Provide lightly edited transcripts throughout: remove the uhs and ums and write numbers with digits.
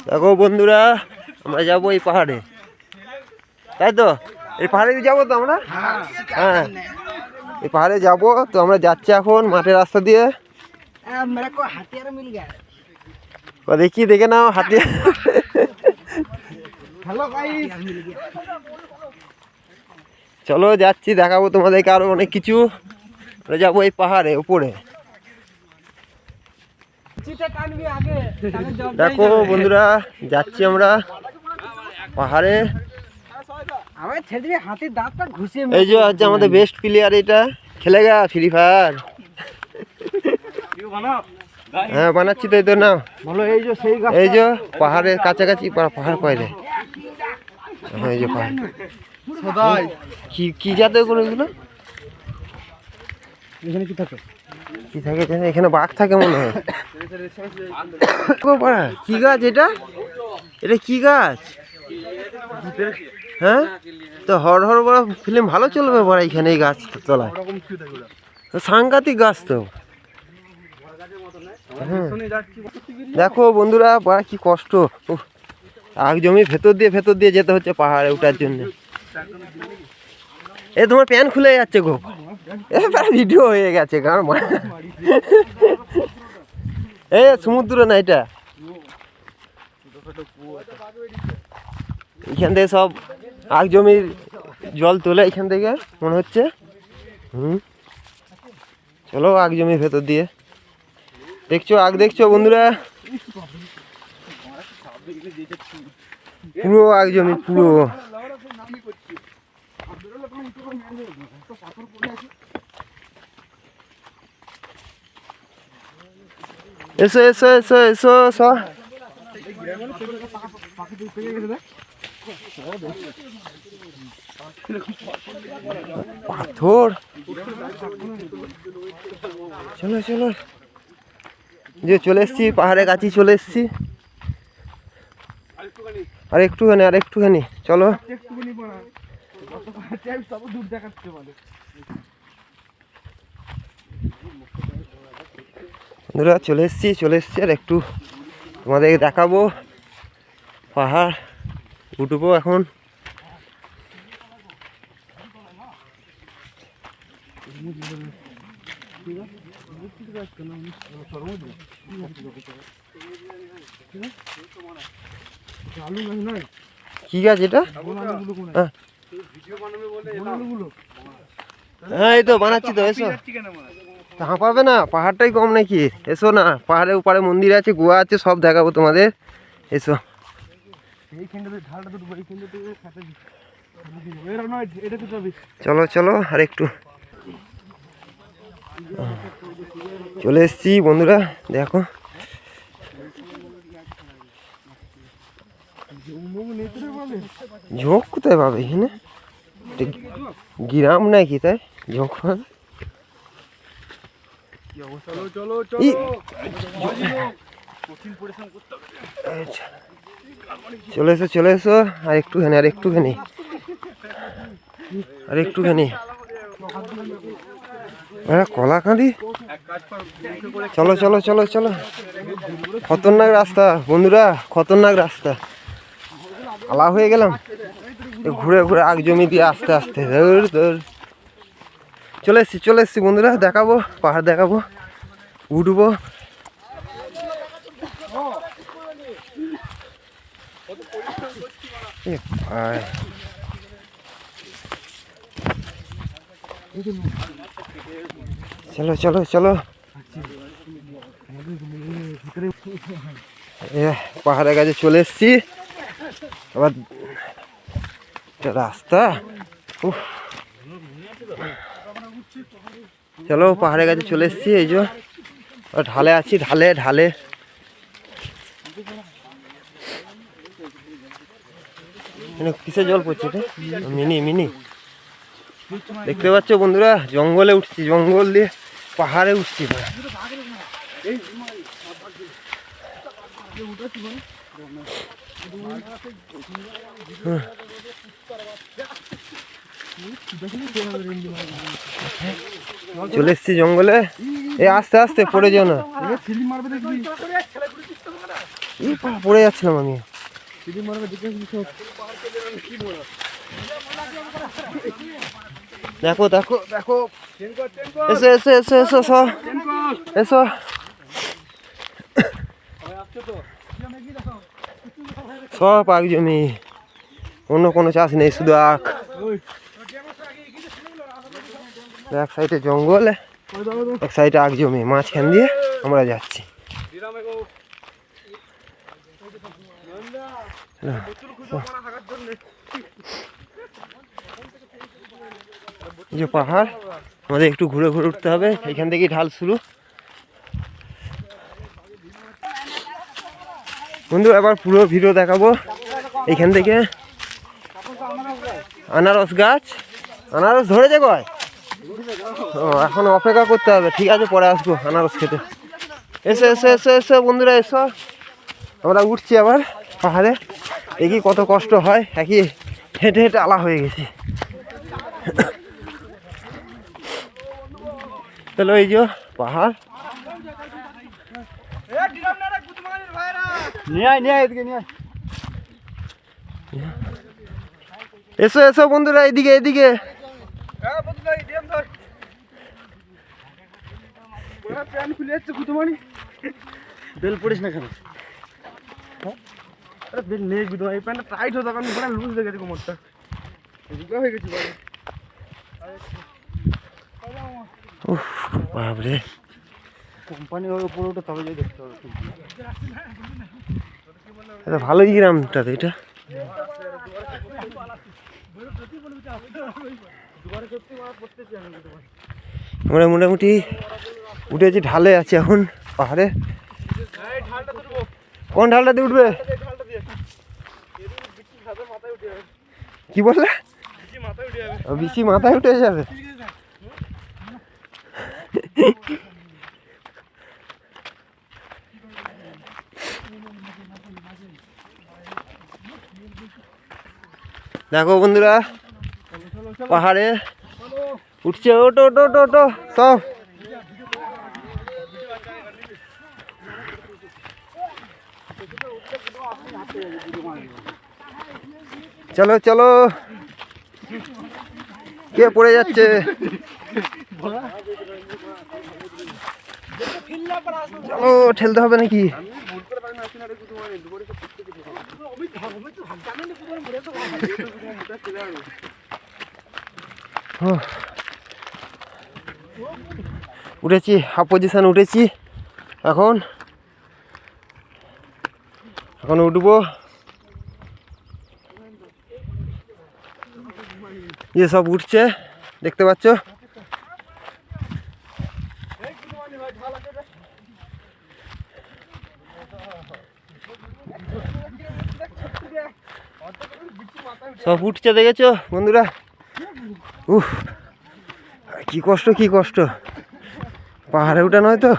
দেখো বন্ধুরা, আমরা যাবো এই পাহাড়ে, তাই তো? এই পাহাড়ে যাবো তো আমরা। হ্যাঁ, এই পাহাড়ে যাবো তো। আমরা যাচ্ছি এখন মাঠের রাস্তা দিয়ে। দেখি, দেখে নাও হাতিয়ার। চলো যাচ্ছি, দেখাবো তোমাদেরকে আরো অনেক কিছু। আমরা যাবো এই পাহাড়ে উপরে। দেখো বন্ধুরা, যাচ্ছি আমরা পাহাড়ে। এই যে হচ্ছে আমাদের বেস্ট প্লেয়ার, এটা খেলেগা ফ্রি ফায়ার। হ্যাঁ বানাচ্ছি তো, এই তো নাও। এই যে পাহাড়ের কাছাকাছি, পাহাড় কয় রে? এই যে পাহাড়, কি জাতের করে এগুলো? এখানে কি থাকে? কি থাকে এখানে? বাঘ থাকে মনে হয়। কি গাছ এটা? এটা কি গাছ? হ্যাঁ, তো হর বড় ফিল্ম ভালো চলবে বড় এখানে এই গাছ তলায়। সাংঘাতিক গাছ তো। হ্যাঁ দেখো বন্ধুরা, বড় কি কষ্ট। আগ জমি ভেতর দিয়ে যেতে হচ্ছে পাহাড়ে ওঠার জন্য। এ তোমার প্যান্ট খুলে যাচ্ছে গো। এবার ভিডিও হয়ে গেছে কারণ এ সমুদ্র না এটা। এখান থেকে সব আগ জমির জল তোলে এখান থেকে মনে হচ্ছে। চলো আগ জমির ভেতর দিয়ে দেখছো, আগ দেখছো বন্ধুরা, পুরো আগ জমি পুরো। এসো এসো এসো এসো এসো। পাথর, চলো চলো, যে চলে এসছি পাহাড়ের কাছে, চলে এসছি। আর একটুখানি চলো। বন্ধুরা চলে এসছি আর একটু তোমাদেরকে দেখাবো পাহাড়। উঠবো এখন। কি গাছ এটা? হ্যাঁ এই তো বানাচ্ছি তো, এসো। হাঁপাবে না, পাহাড়টাই কম নাকি? এসো না, পাহাড়ের উপরে মন্দির আছে, গুহা আছে, সব দেখাবো তোমাদের। এসো। চলো চলো, আর একটু। চলে এসছি বন্ধুরা, দেখো। ঝোঁক কোথায় পাবে এখানে? গ্রাম নাকি তাই ঝোঁক পাবে? চলে এসো আর একটুখানি। কলাকাঁদি। চলো চলো চলো চলো। খতরনাক রাস্তা বন্ধুরা, খতরনাক রাস্তা। আলা হয়ে গেলাম ঘুরে আগ জমি দিয়ে আস্তে আস্তে। চলে এসছি বন্ধুরা, দেখাবো পাহাড়, দেখাবো, উঠবো। চলো চলো চলো। পাহাড়ের কাছে চলে এসছি। আবার রাস্তা, চলো পাহাড়ের কাছে চলে এসছি। এই যে ঢালে আছি, ঢালে। কিসে জল পড়ছে? মিনি দেখতে পাচ্ছ বন্ধুরা, জঙ্গলে উঠছি, জঙ্গল দিয়ে পাহাড়ে উঠছি। চলে এসছি জঙ্গলে। এই আস্তে আস্তে পড়ে যেও না। এই পড়ে যাচ্ছিলাম আমি। দেখো দেখো দেখো, এসো এসো এসো এসো এসো এসো। সব আখ জমি, অন্য কোনো চাষ নেই, শুধু আখ। এক সাইডে জঙ্গল, এক সাইডে আখ জমি, মাঝখান দিয়ে আমরা যাচ্ছি। এই যে পাহাড়, আমাদের একটু ঘুরে ঘুরে উঠতে হবে, এখান থেকেই ঢাল শুরু। বন্ধু এবার পুরো ভিডিও দেখাবো এখান থেকে। আনারস গাছ, আনারস ধরেছে কয়? ও, এখন অপেক্ষা করতে হবে। ঠিক আছে, পরে আসবো আনারস খেতে। এসো এসো এসো এসো বন্ধুরা এসো। আমরা উঠছি আবার পাহাড়ে, দেখি কত কষ্ট হয়। একই হেঁটে হেঁটে আলা হয়ে গেছি। চলো, এই যে পাহাড়। এসো এসো বন্ধুরা, এদিকে এদিকে। বেল পড়িস না কেন? বেল নেই গুদমা, এই প্যান্টটা টাইট হতো কারণ পুরো লুজ হয়ে গেছে কোমরটা, রুগা হয়ে গেছে বাড়ি। উফ বাপরে, কোম্পানি ওর উপরে ওটা তবে যাই দেখতে হবে। এটা ভালোই গ্রামটা তো এটা। আমরা মোটামুটি উঠেছি, ঢালে আছি এখন পাহাড়ে। কোন ঢালটা দিয়ে উঠবে? কি বললে? বিচি মাথায় উঠে যাবে। দেখো বন্ধুরা, পাহাড়ে উঠছে। ওটো ওটো ওটো ওটো সব। চলো চলো, কে পড়ে যাচ্ছে? চলো, ঠেলতে হবে নাকি? উঠেছি, হাফ পজিশন উঠেছি। এখন উঠবো। ইয়ে সব উঠছে, দেখতে পাচ্ছ। সব উঠছে, দেখেছো বন্ধুরা? উফ, কি কষ্ট, কি কষ্ট। পাহাড়ে উঠা নয় তো।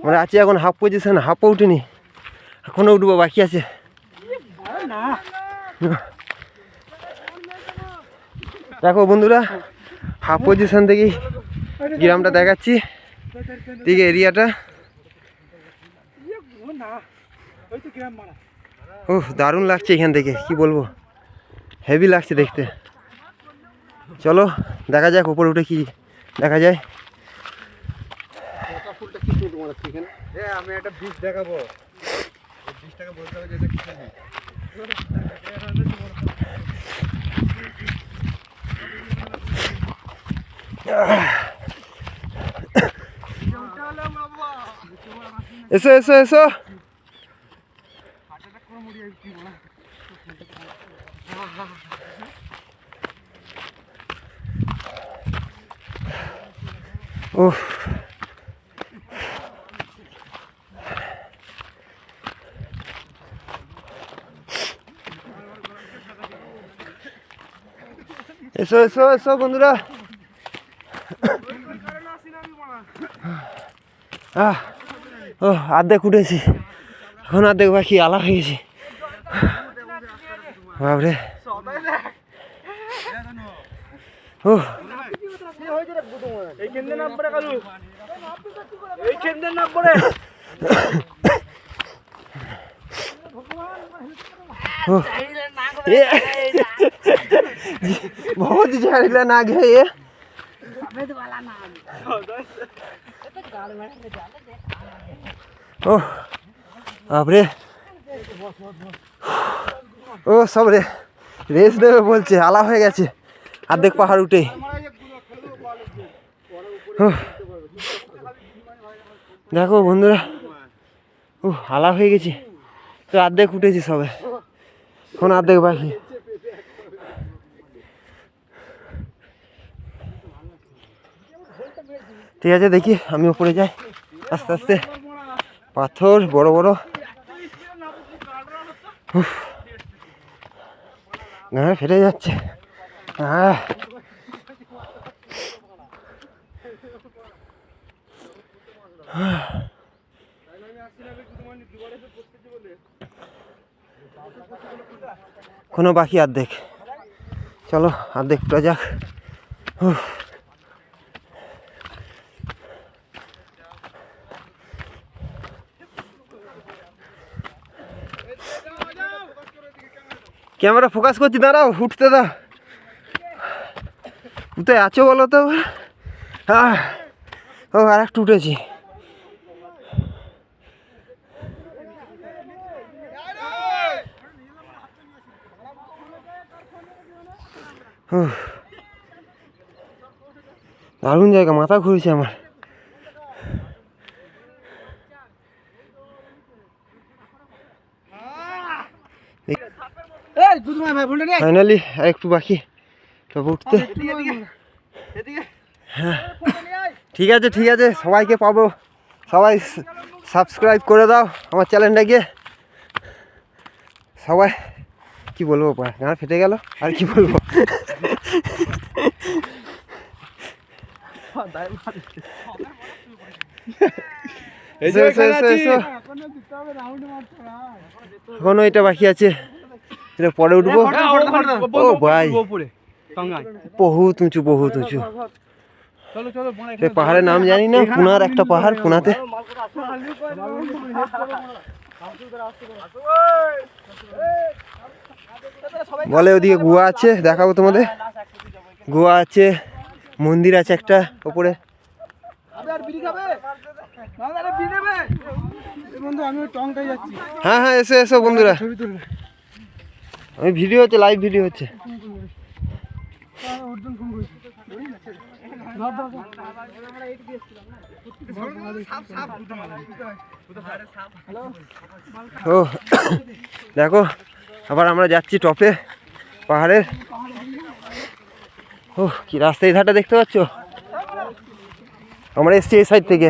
আমরা আছি এখন হাফ পজিশন, হাফও উঠিনি, এখনো উঠবো, বাকি আছে। দেখো বন্ধুরা, হাফ পজিশন থেকেই গ্রামটা দেখাচ্ছি, দিকে এরিয়াটা। ও দারুণ লাগছে এখান থেকে, কি বলবো, হেভি লাগছে দেখতে। চলো দেখা যাক উপরে উঠে কি দেখা যায়। আমি একটা বীজ দেখাবো, বীজটাকে বলতে হবে যে এসো এসো এসো। উফ, এসো এসো এসো বন্ধুরা। ও অর্ধেক উঠেছি, এখন অর্ধেক বাকি, আলা হয়ে গেছি। বাবরে, ও बहुत जहरीला नाग है ये। ओह बापरे, ও সব রেস দেবে বলছে, আলা হয়ে গেছে অর্ধেক পাহাড় উঠে। দেখো বন্ধুরা, ও আলা হয়ে গেছে তো, অর্ধেক উঠেছি সবে, এখন অর্ধেক বাকি। ঠিক আছে, দেখি আমি উপরে যাই আস্তে আস্তে। পাথর বড় বড়, গাঁ ফেটে যাচ্ছে। কোনো বাকি অর্ধেক, চলো অর্ধেক উঠা যাক। ক্যামেরা ফোকাস করছি, দাঁড়াও, উঠতে দাও। কোথায় আছো বলো তো? ও আর একটু উঠেছি। দারুণ জায়গা, মাথা ঘুরেছে আমার। ফাইনালি আর একটু বাকি তবে উঠতে। হ্যাঁ ঠিক আছে ঠিক আছে, সবাইকে পাবো, সবাই সাবস্ক্রাইব করে দাও আমার চ্যানেলটাকে। সবাই কি বলবো, গাঁ ফেটে গেল, আর কি বলবো। এখনো এটা বাকি আছে, এটা পরে উঠবো। ও ভাই, বহুত উঁচু, বহুত উঁচু। পাহাড়ের নাম জানি না, পুনার একটা পাহাড়, পুনাতে। বলে ওদিকে গুহা আছে, দেখাবো তোমাদের। গুহা আছে, মন্দির আছে একটা ওপরে। হ্যাঁ হ্যাঁ, এসো এসো বন্ধুরা, আমি ভিডিও হচ্ছে, লাইভ ভিডিও হচ্ছে। ও দেখো, আবার আমরা যাচ্ছি টপে পাহাড়ের। ও কি রাস্তা, এই ধারটা দেখতে পাচ্ছ? আমরা এসছি এই সাইড থেকে।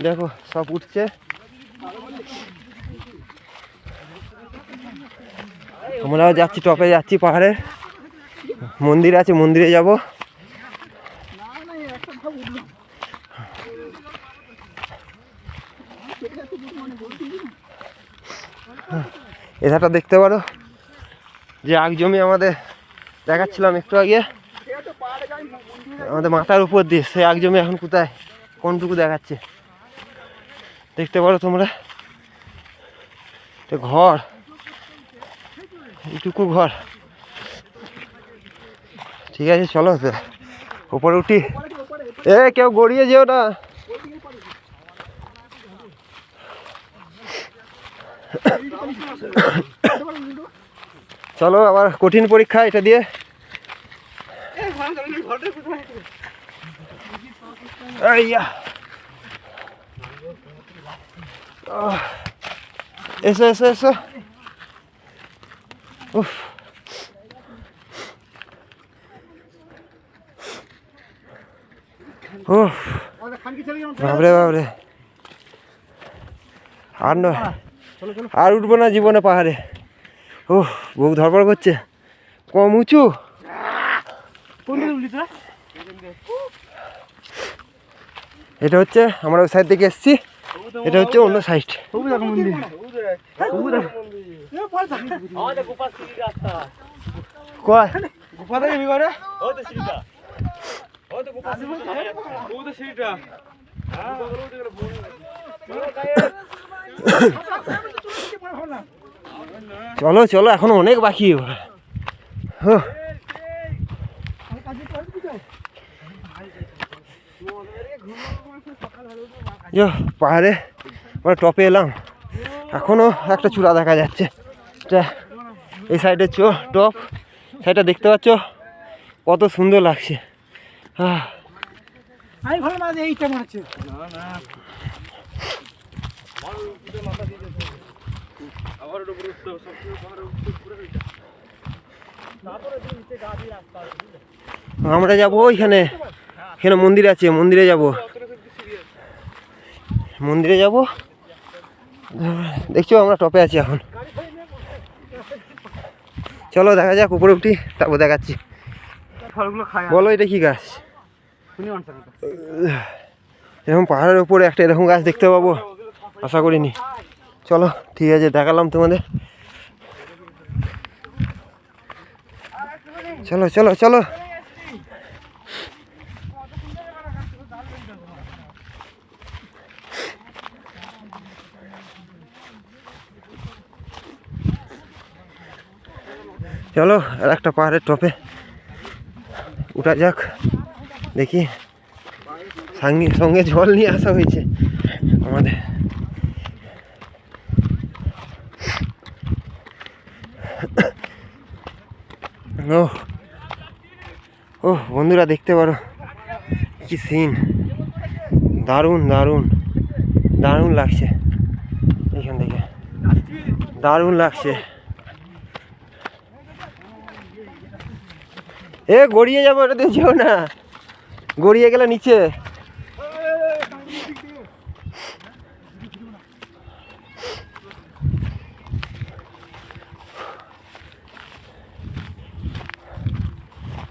দেখো সব উঠছে, আমরাও যাচ্ছি টপে, যাচ্ছি পাহাড়ে। মন্দির আছে, মন্দিরে যাব। এধারটা দেখতে পারো, যে আগ জমি আমাদের দেখাচ্ছিলাম একটু আগে, আমাদের মাথার উপর দিয়ে সে আগ জমি এখন কোথায়, কোনটুকু দেখাচ্ছে দেখতে পারো তোমরা। ঘর, এইটুকু ঘর। ঠিক আছে চলো উপরে উঠি। কেউ গড়িয়ে যেও না। চলো আবার কঠিন পরীক্ষা এটা দিয়ে। এসো এসো এসো। উফ, বাবরে বাবরে, আর নয়, আর উঠবো না জীবনে পাহাড়ে। ও বুক ধরপড় করছে, কম উঁচু। এটা হচ্ছে আমরা ওই সাইড থেকে এসছি, এটা হচ্ছে অন্য সাইড। কয় গুফা থেকে নি করে ওই তো সিঁড়িটা ওই তো গোপা ও তো সিঁড়িটা চলো চলো এখন অনেক বাকি পাহাড়ে আমরা টপে এলাম, এখনো একটা চূড়া দেখা যাচ্ছে। এটা এই সাইডের টপ সাইডটা দেখতে পাচ্ছ কত সুন্দর লাগছে। আমি ভালো না এইটা মনে হচ্ছে আমরা যাবো এখানে, এখানে মন্দির আছে, মন্দিরে যাব, মন্দিরে যাব। দেখছো আমরা টপে আছি এখন, চলো দেখা যাক উপরে উঠি, তারপর দেখাচ্ছি। ফলগুলো খায় বলো এটা কি গাছ? শুনি মানছে এরকম পাহাড়ের উপরে একটা এরকম গাছ দেখতে পাবো আশা করিনি। চলো ঠিক আছে, দেখালাম তোমাদের। চলো চলো চলো চলো আর একটা পাহাড়ের টপে উঠা যাক। দেখি সঙ্গে সঙ্গে জল নিয়ে আসা হয়েছে আমাদের। ও ও বন্ধুরা দেখতে পারো কি সিন, দারুণ দারুণ দারুণ লাগছে, এখান থেকে দারুণ লাগছে। এ গড়িয়ে যাবো, এটা দিয়ে যেও না, গড়িয়ে গেলে নিচে।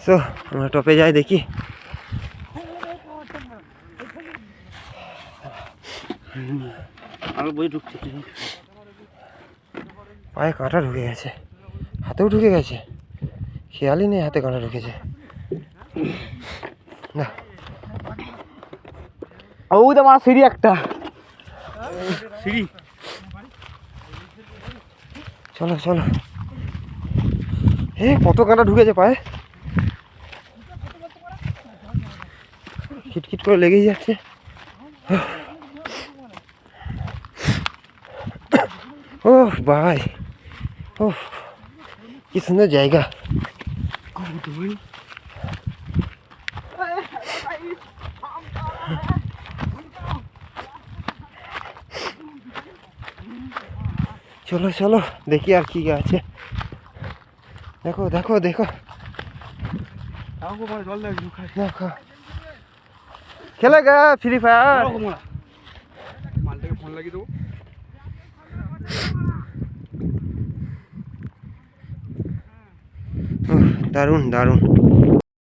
তো আমরা টপে যাই, দেখি আমি বই ঢুকছি পায়ে কাঁটা ঢুকে গেছে, হাতেও ঢুকে গেছে, খেয়ালই নেই হাতে কাঁটা ঢুকেছে। না ও তো আমার সিঁড়ি একটা সিঁড়ি চলো চলো, কত কাঁটা ঢুকেছে পায়ে, খিটখিট করে লেগেই যাচ্ছে। ও ভাই, ও কি সুন্দর জায়গা। চলো চলো দেখি আর কি আছে। দেখো দেখো দেখো, জল দেখ দেখো খেলে গা ফ্রি ফায়ার। মালটাকে ফোন লাগিয়ে দেবো। দারুণ দারুণ।